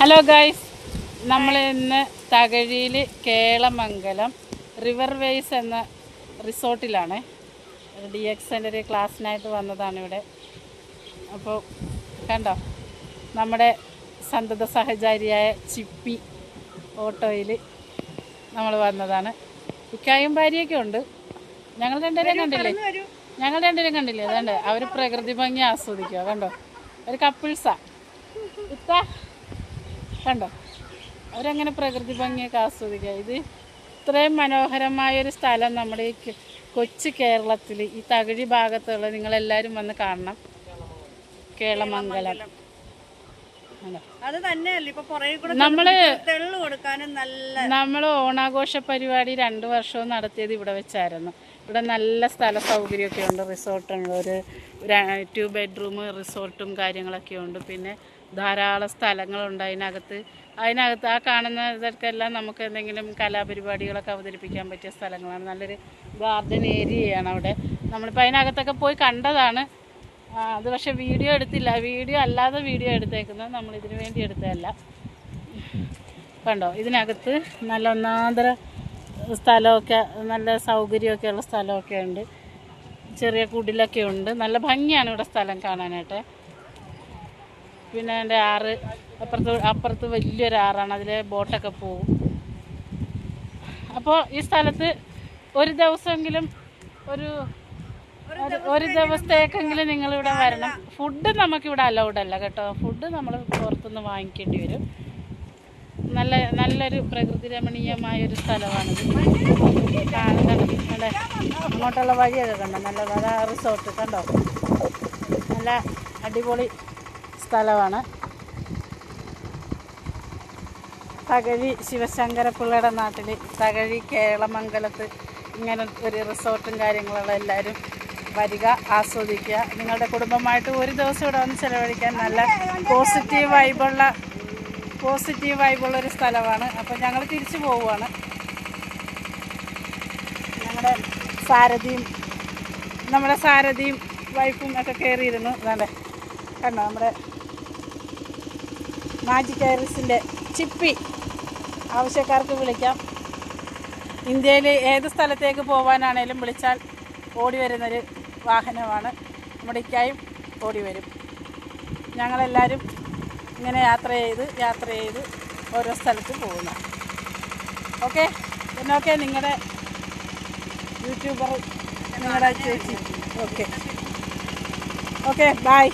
Hello guys, നമ്മൾ ഇന്ന് തകഴിയിൽ Kelamangalam river ways എന്ന റിസോർട്ടിലാണ്. DXൻ്റെ ഒരു ക്ലാസ്സിനായിട്ട് വന്നതാണ് ഇവിടെ. അപ്പോൾ കണ്ടോ, നമ്മുടെ സന്തത സഹചാരിയായ ചിപ്പി ഓട്ടോയിൽ നമ്മൾ വന്നതാണ്. ഇക്കായും ഭാര്യയൊക്കെ ഉണ്ട്. ഞങ്ങൾ രണ്ടുപേരും കണ്ടില്ലേ അതുകൊണ്ട് അവർ പ്രകൃതി ഭംഗി ആസ്വദിക്കുക. കണ്ടോ, ഒരു കപ്പിൾസാ കണ്ടോ, അവരങ്ങനെ പ്രകൃതി ഭംഗിയൊക്കെ ആസ്വദിക്കുക. ഇത് ഇത്രയും മനോഹരമായൊരു സ്ഥലം നമ്മുടെ ഈ കൊച്ചു കേരളത്തിൽ ഈ തകഴി ഭാഗത്തുള്ള നിങ്ങളെല്ലാവരും വന്ന് കാണണം. കേളമംഗലം നമ്മൾ ഓണാഘോഷ പരിപാടി 2 വർഷവും നടത്തിയത് ഇവിടെ വെച്ചായിരുന്നു. ഇവിടെ നല്ല സ്ഥല സൗകര്യമൊക്കെ ഉണ്ട്. റിസോർട്ടുണ്ട്, ഒരു 2 ബെഡ്റൂം റിസോർട്ടും കാര്യങ്ങളൊക്കെ ഉണ്ട്. പിന്നെ ധാരാളം സ്ഥലങ്ങളുണ്ട് അതിനകത്ത്. ആ കാണുന്ന ഇതൊക്കെല്ലാം നമുക്ക് എന്തെങ്കിലും കലാപരിപാടികളൊക്കെ അവതരിപ്പിക്കാൻ പറ്റിയ സ്ഥലങ്ങളാണ്. നല്ലൊരു ഗാർഡൻ ഏരിയയാണ് അവിടെ. നമ്മളിപ്പോൾ അതിനകത്തൊക്കെ പോയി കണ്ടതാണ്. അത് പക്ഷേ വീഡിയോ എടുത്തില്ല. വീഡിയോ എടുത്തേക്കുന്നത് നമ്മളിതിനു വേണ്ടി എടുത്തതല്ല. കണ്ടോ, ഇതിനകത്ത് നല്ല ഒന്നാന്തര സ്ഥലമൊക്കെ, നല്ല സൗകര്യമൊക്കെ ഉള്ള സ്ഥലമൊക്കെ ഉണ്ട്. ചെറിയ കുടിലൊക്കെ ഉണ്ട്. നല്ല ഭംഗിയാണ് ഇവിടെ സ്ഥലം കാണാനായിട്ട്. പിന്നെ എൻ്റെ ആറ് അപ്പുറത്ത് വലിയൊരു ആറാണ്, അതിൽ ബോട്ടൊക്കെ പോകും. അപ്പോൾ ഈ സ്ഥലത്ത് ഒരു ദിവസമെങ്കിലും ഒരു ദിവസത്തേക്കെങ്കിലും നിങ്ങളിവിടെ വരണം. ഫുഡ് നമുക്കിവിടെ അലൗഡ് അല്ല കേട്ടോ. ഫുഡ് നമ്മൾ പുറത്തുനിന്ന് വാങ്ങിക്കേണ്ടി വരും. നല്ലൊരു പ്രകൃതി രമണീയമായൊരു സ്ഥലമാണിത്. കാണുന്നത് അങ്ങോട്ടുള്ള വഴിയൊക്കെ കണ്ടോ, നല്ല റിസോർട്ട് കണ്ടോ, നല്ല അടിപൊളി സ്ഥലമാണ്. തകഴി ശിവശങ്കരപ്പിള്ളയുടെ നാട്ടിൽ തകഴി കേളമംഗലത്ത് ഇങ്ങനെ ഒരു റിസോർട്ടും കാര്യങ്ങളുള്ള എല്ലാവരും വരിക, ആസ്വദിക്കുക. നിങ്ങളുടെ കുടുംബമായിട്ട് ഒരു ദിവസം ഇവിടെ വന്ന് ചിലവഴിക്കാൻ നല്ല പോസിറ്റീവ് വൈബുള്ളൊരു സ്ഥലമാണ്. അപ്പോൾ ഞങ്ങൾ തിരിച്ചു പോവുകയാണ്. നമ്മുടെ സാരഥിയും വൈഫും ഒക്കെ കയറിയിരുന്നു. അതെ കണ്ടോ, നമ്മുടെ മാജിക് എയർവേസിൻ്റെ ചിപ്പി. ആവശ്യക്കാർക്ക് വിളിക്കാം. ഇന്ത്യയിൽ ഏത് സ്ഥലത്തേക്ക് പോകാനാണേലും വിളിച്ചാൽ ഓടി വരുന്നൊരു വാഹനമാണ്. നമ്മുടെ ഇക്കായും ഓടി വരും. ഞങ്ങളെല്ലാവരും ഇങ്ങനെ യാത്ര ചെയ്ത് ഓരോ സ്ഥലത്ത് പോകുന്നു. ഓക്കെ, എന്നൊക്കെ നിങ്ങളുടെ യൂട്യൂബർ, നിങ്ങളുടെ ചേച്ചി. Okay, by.